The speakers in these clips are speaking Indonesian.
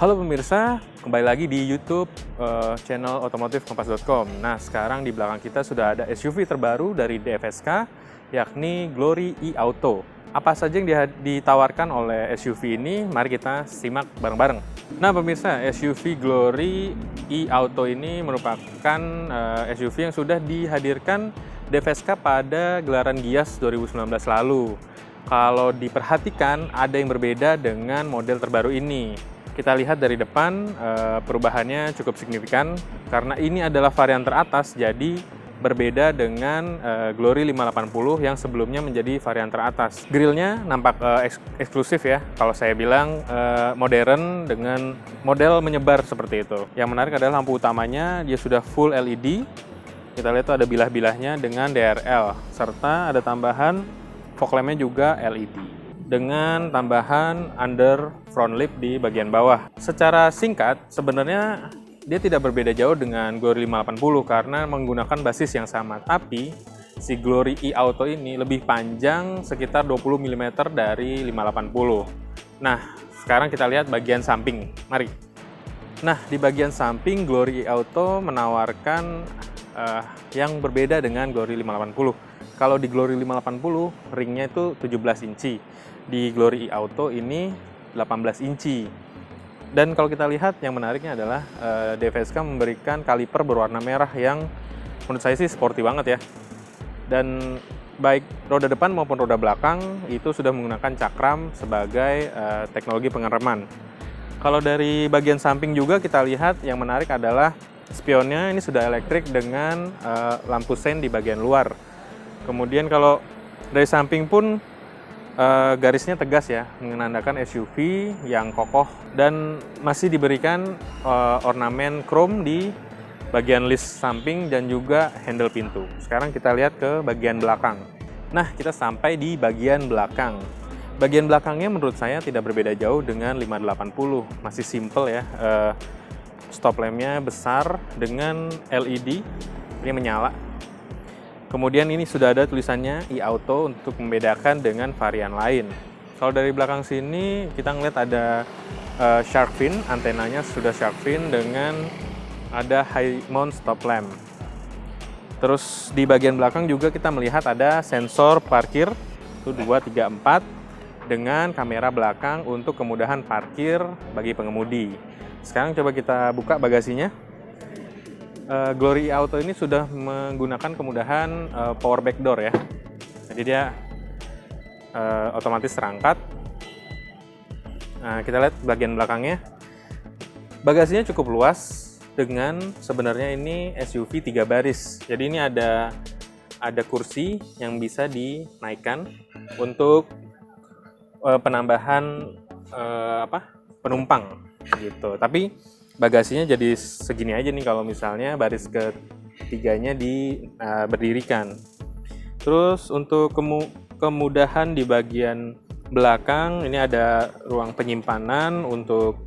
Halo pemirsa, kembali lagi di YouTube channel otomotifkompas.com. Nah, sekarang di belakang kita sudah ada SUV terbaru dari DFSK, yakni Glory e-Auto. Apa saja yang ditawarkan oleh SUV ini? Mari kita simak bareng-bareng. Nah, pemirsa, SUV Glory e-Auto ini merupakan SUV yang sudah dihadirkan DFSK pada gelaran Gias 2019 lalu. Kalau diperhatikan, ada yang berbeda dengan model terbaru ini. Kita lihat dari depan, perubahannya cukup signifikan karena ini adalah varian teratas, jadi berbeda dengan Glory 580 yang sebelumnya menjadi varian teratas. Grillnya nampak eksklusif ya, kalau saya bilang modern dengan model menyebar seperti itu. Yang menarik adalah lampu utamanya, dia sudah full LED. Kita lihat tuh ada bilah-bilahnya dengan DRL, serta ada tambahan fog lamp-nya juga LED. Dengan tambahan under front lip di bagian bawah. Secara singkat, sebenarnya dia tidak berbeda jauh dengan Glory 580 karena menggunakan basis yang sama. Tapi, si Glory e-Auto ini lebih panjang sekitar 20 mm dari 580. Nah, sekarang kita lihat bagian samping. Mari. Nah, di bagian samping Glory e-Auto menawarkan yang berbeda dengan Glory 580. Kalau di Glory 580, ringnya itu 17 inci. Di Glory e-Auto ini 18 inci. Dan kalau kita lihat, yang menariknya adalah DFSK memberikan kaliper berwarna merah yang menurut saya sih sporty banget ya. Dan baik roda depan maupun roda belakang itu sudah menggunakan cakram sebagai teknologi pengereman. Kalau dari bagian samping juga kita lihat, yang menarik adalah spionnya ini sudah elektrik dengan lampu sein di bagian luar. Kemudian kalau dari samping pun garisnya tegas ya, menandakan SUV yang kokoh dan masih diberikan ornamen chrome di bagian list samping dan juga handle pintu. Sekarang kita lihat ke bagian belakang. Nah, kita sampai di bagian belakang. Bagian belakangnya menurut saya tidak berbeda jauh dengan 580, masih simple ya. Stop lamp-nya besar dengan LED, ini menyala. Kemudian ini sudah ada tulisannya e-Auto untuk membedakan dengan varian lain. Kalau dari belakang sini kita ngeliat ada shark fin, antenanya sudah shark fin dengan ada high mount stop lamp. Terus di bagian belakang juga kita melihat ada sensor parkir, itu 2, 3, 4 dengan kamera belakang untuk kemudahan parkir bagi pengemudi. Sekarang coba kita buka bagasinya. Glory e-Auto ini sudah menggunakan kemudahan power back door ya. Jadi dia otomatis terangkat. Nah, kita lihat bagian belakangnya. Bagasinya cukup luas dengan sebenarnya ini SUV 3 baris. Jadi ini ada kursi yang bisa dinaikkan untuk penambahan penumpang gitu. Tapi bagasinya jadi segini aja nih kalau misalnya baris ketiganya berdirikan. Terus untuk kemudahan di bagian belakang ini ada ruang penyimpanan untuk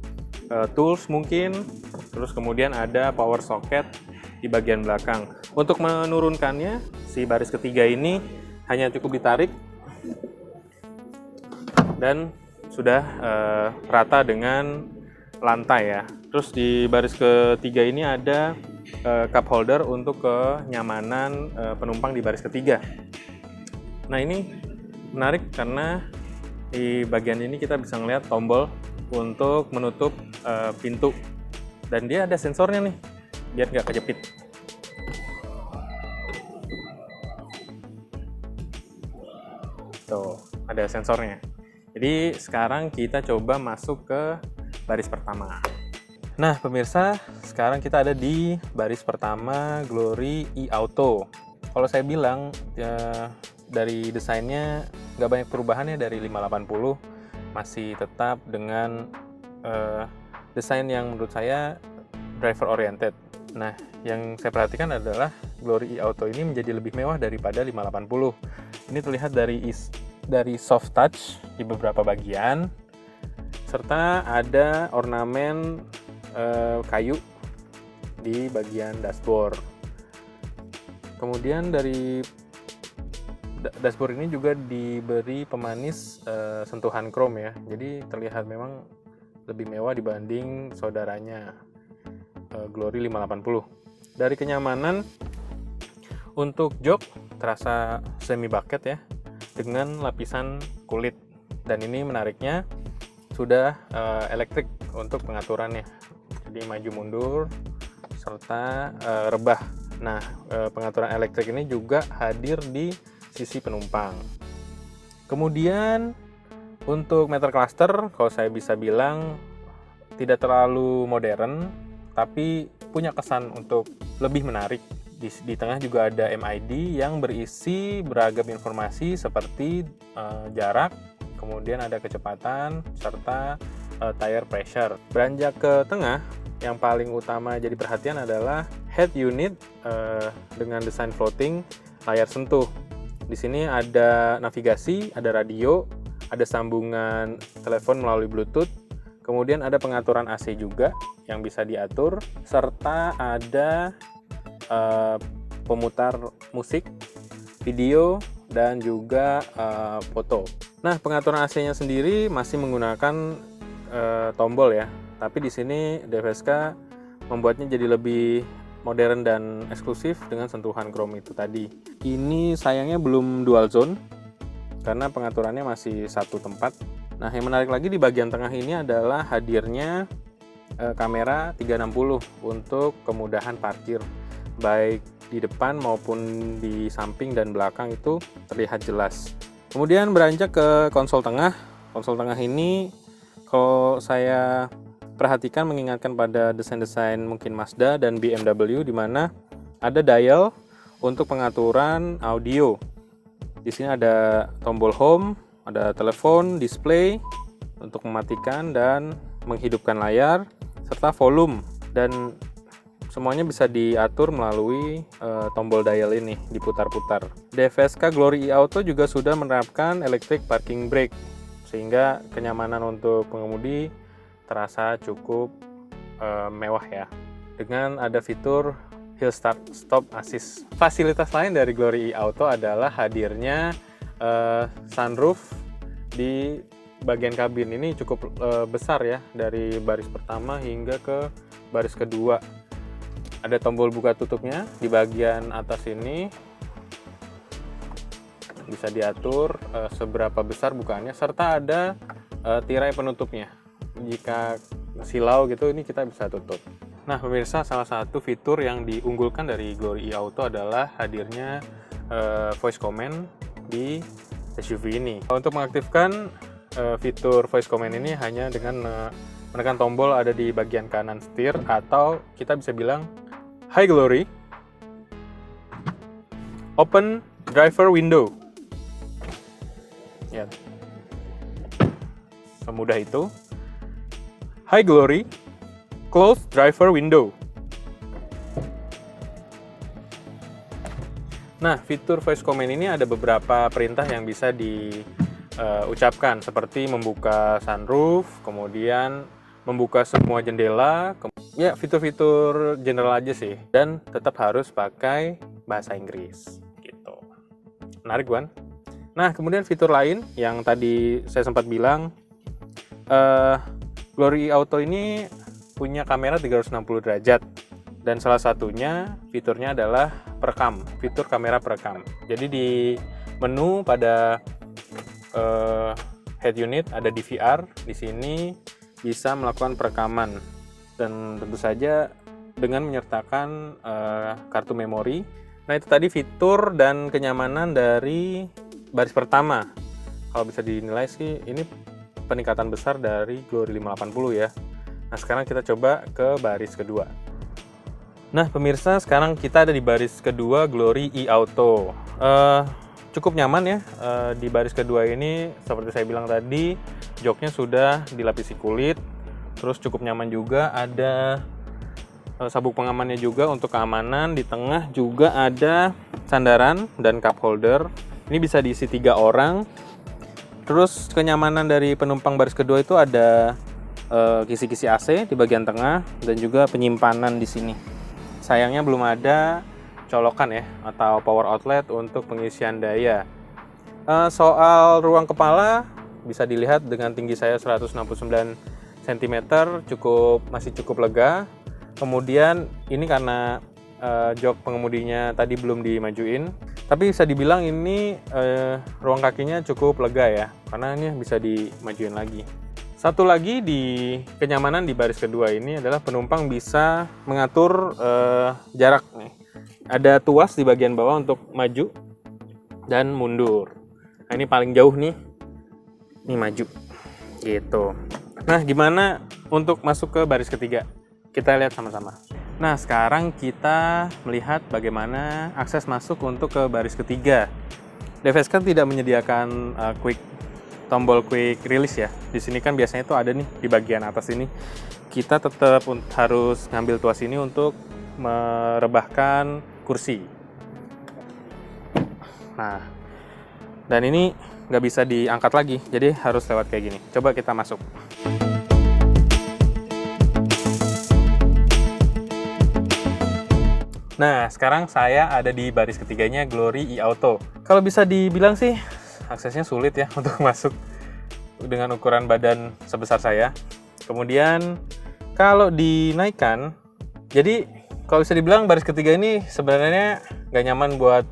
tools mungkin. Terus kemudian ada power socket di bagian belakang. Untuk menurunkannya, si baris ketiga ini hanya cukup ditarik dan sudah rata dengan lantai ya. Terus di baris ketiga ini ada cup holder untuk kenyamanan penumpang di baris ketiga. Nah, ini menarik karena di bagian ini kita bisa ngeliat tombol untuk menutup pintu. Dan dia ada sensornya nih, biar nggak kejepit. Tuh, ada sensornya. Jadi sekarang kita coba masuk ke baris pertama. Nah pemirsa, sekarang kita ada di baris pertama Glory e-Auto. Kalau saya bilang dari desainnya nggak banyak perubahannya dari 580, masih tetap dengan desain yang menurut saya driver oriented. Nah, yang saya perhatikan adalah Glory e-Auto ini menjadi lebih mewah daripada 580. Ini terlihat dari soft touch di beberapa bagian, serta ada ornamen kayu di bagian dashboard. Kemudian dari dashboard ini juga diberi pemanis sentuhan chrome ya, jadi terlihat memang lebih mewah dibanding saudaranya Glory 580. Dari kenyamanan, untuk jok terasa semi bucket ya, dengan lapisan kulit. Dan ini menariknya sudah elektrik untuk pengaturannya, jadi maju mundur serta rebah. Nah, pengaturan elektrik ini juga hadir di sisi penumpang. Kemudian untuk meter cluster, kalau saya bisa bilang tidak terlalu modern, tapi punya kesan untuk lebih menarik. Di tengah juga ada MID yang berisi beragam informasi seperti jarak, kemudian ada kecepatan, serta tire pressure. Beranjak ke tengah, yang paling utama jadi perhatian adalah head unit dengan desain floating, layar sentuh. Di sini ada navigasi, ada radio, ada sambungan telepon melalui Bluetooth, kemudian ada pengaturan AC juga yang bisa diatur, serta ada pemutar musik, video, dan juga foto. Nah, pengaturan AC-nya sendiri masih menggunakan tombol ya, tapi di sini DFSK membuatnya jadi lebih modern dan eksklusif dengan sentuhan chrome itu tadi. Ini sayangnya belum dual zone karena pengaturannya masih satu tempat. Nah, yang menarik lagi di bagian tengah ini adalah hadirnya kamera 360 untuk kemudahan parkir, baik di depan maupun di samping dan belakang itu terlihat jelas. Kemudian beranjak ke konsol tengah. Konsol tengah ini kalau saya perhatikan mengingatkan pada desain-desain mungkin Mazda dan BMW, di mana ada dial untuk pengaturan audio. Di sini ada tombol home, ada telepon, display untuk mematikan dan menghidupkan layar, serta volume, dan semuanya bisa diatur melalui tombol dial ini, diputar-putar. DFSK Glory e-Auto juga sudah menerapkan electric parking brake, sehingga kenyamanan untuk pengemudi terasa cukup mewah ya, dengan ada fitur Hill Start Stop Assist. Fasilitas lain dari Glory e-Auto adalah hadirnya sunroof di bagian kabin. Ini cukup besar ya, dari baris pertama hingga ke baris kedua. Ada tombol buka tutupnya di bagian atas ini, bisa diatur seberapa besar bukaannya, serta ada tirai penutupnya. Jika silau gitu, ini kita bisa tutup. Nah, pemirsa, salah satu fitur yang diunggulkan dari Glory e-Auto adalah hadirnya voice command di SUV ini. Untuk mengaktifkan fitur voice command ini hanya dengan menekan tombol ada di bagian kanan setir, atau kita bisa bilang, "Hi Glory, open driver window." Ya, semudah itu. "Hi Glory, close driver window." Nah, fitur voice command ini ada beberapa perintah yang bisa diucapkan, seperti membuka sunroof, kemudian membuka semua jendela, ya fitur-fitur general aja sih, dan tetap harus pakai bahasa Inggris gitu. Menarik kan? Nah, kemudian fitur lain yang tadi saya sempat bilang, Glory e-Auto ini punya kamera 360 derajat, dan salah satunya fiturnya adalah perekam, fitur kamera perekam. Jadi di menu pada head unit ada DVR, di sini bisa melakukan perekaman, dan tentu saja dengan menyertakan kartu memori. Nah, itu tadi fitur dan kenyamanan dari baris pertama. Kalau bisa dinilai sih ini peningkatan besar dari Glory 580 ya. Nah, sekarang kita coba ke baris kedua. Nah, pemirsa, sekarang kita ada di baris kedua Glory e-Auto. Cukup nyaman ya, di baris kedua ini seperti saya bilang tadi, joknya sudah dilapisi kulit, terus cukup nyaman juga, ada sabuk pengamannya juga untuk keamanan. Di tengah juga ada sandaran dan cup holder. Ini bisa diisi 3 orang. Terus kenyamanan dari penumpang baris kedua itu ada kisi-kisi AC di bagian tengah, dan juga penyimpanan di sini. Sayangnya belum ada colokan ya, atau power outlet untuk pengisian daya. Soal ruang kepala, bisa dilihat dengan tinggi saya 169 cm, masih cukup lega. Kemudian ini karena jok pengemudinya tadi belum dimajuin, tapi bisa dibilang ini ruang kakinya cukup lega ya, karena ini bisa dimajuin lagi. Satu lagi di kenyamanan di baris kedua ini adalah penumpang bisa mengatur jarak nih. Ada tuas di bagian bawah untuk maju dan mundur. Nah, ini paling jauh nih maju gitu. Nah, gimana untuk masuk ke baris ketiga? Kita lihat sama-sama. Nah, sekarang kita melihat bagaimana akses masuk untuk ke baris ketiga. DFSK tidak menyediakan tombol quick release ya. Di sini kan biasanya itu ada nih di bagian atas ini. Kita tetap harus ngambil tuas ini untuk merebahkan kursi. Nah, dan ini nggak bisa diangkat lagi, jadi harus lewat kayak gini. Coba kita masuk. Nah, sekarang saya ada di baris ketiganya Glory e-Auto. Kalau bisa dibilang sih, aksesnya sulit ya untuk masuk dengan ukuran badan sebesar saya. Kemudian, kalau dinaikkan, jadi kalau bisa dibilang baris ketiga ini sebenarnya nggak nyaman buat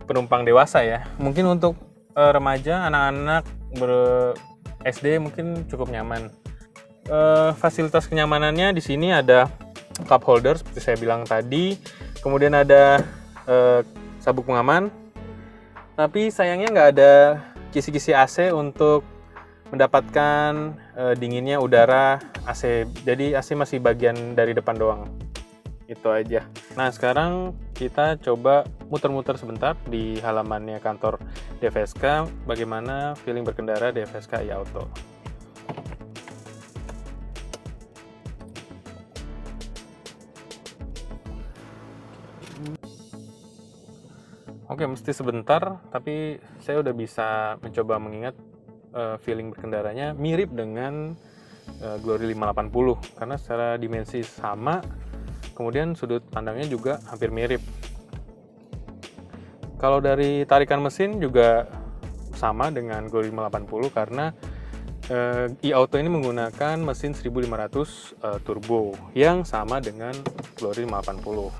penumpang dewasa ya. Mungkin untuk remaja, anak-anak SD mungkin cukup nyaman. Fasilitas kenyamanannya di sini ada cup holder seperti saya bilang tadi, kemudian ada sabuk pengaman. Tapi sayangnya nggak ada kisi-kisi AC untuk mendapatkan dinginnya udara AC. Jadi AC masih bagian dari depan doang. Itu aja. Nah, sekarang kita coba muter-muter sebentar di halamannya kantor DFSK, bagaimana feeling berkendara DFSK e-Auto. Oke, mesti sebentar, tapi saya udah bisa mencoba mengingat feeling berkendaranya mirip dengan Glory 580, karena secara dimensi sama, kemudian sudut pandangnya juga hampir mirip. Kalau dari tarikan mesin juga sama dengan Glory 580 karena e-Auto ini menggunakan mesin 1500 turbo yang sama dengan Glory 580.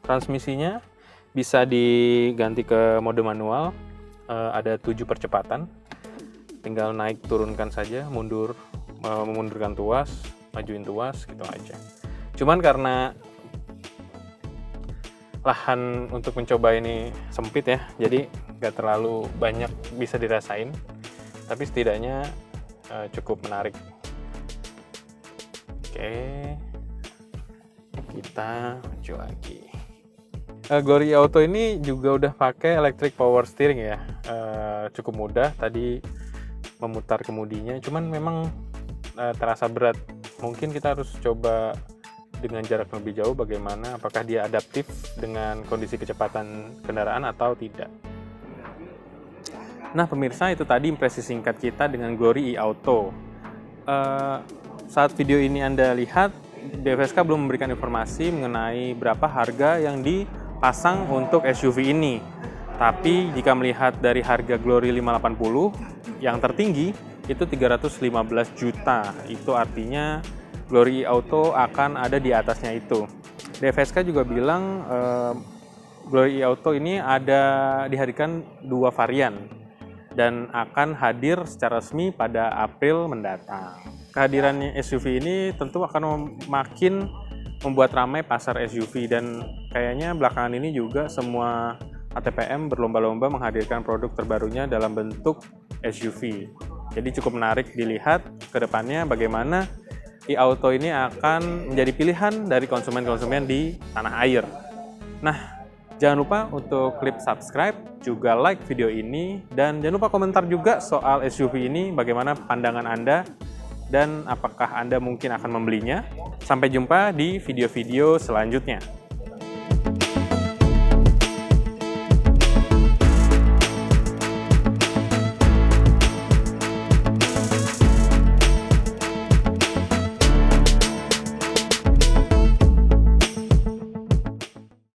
Transmisinya bisa diganti ke mode manual, ada 7 percepatan, tinggal naik turunkan saja, memundurkan tuas, majuin tuas, gitu aja. Cuman karena lahan untuk mencoba ini sempit ya, jadi nggak terlalu banyak bisa dirasain, tapi setidaknya cukup menarik. Oke, kita maju lagi. Glory e-Auto ini juga udah pakai electric power steering ya, cukup mudah tadi memutar kemudinya, cuman memang terasa berat. Mungkin kita harus coba dengan jarak lebih jauh bagaimana, apakah dia adaptif dengan kondisi kecepatan kendaraan atau tidak. Nah pemirsa, itu tadi impresi singkat kita dengan Glory e-Auto. Saat video ini Anda lihat, DFSK belum memberikan informasi mengenai berapa harga yang dipasang untuk SUV ini. Tapi jika melihat dari harga Glory 580 yang tertinggi itu 315 juta, itu artinya Glory e-Auto akan ada di atasnya itu. DFSK juga bilang Glory e-Auto ini dihadirkan 2 varian dan akan hadir secara resmi pada April mendatang. Kehadirannya SUV ini tentu akan makin membuat ramai pasar SUV, dan kayaknya belakangan ini juga semua ATPM berlomba-lomba menghadirkan produk terbarunya dalam bentuk SUV. Jadi cukup menarik dilihat ke depannya bagaimana e-Auto ini akan menjadi pilihan dari konsumen-konsumen di tanah air. Nah, jangan lupa untuk klik subscribe, juga like video ini, dan jangan lupa komentar juga soal SUV ini, bagaimana pandangan Anda, dan apakah Anda mungkin akan membelinya. Sampai jumpa di video-video selanjutnya.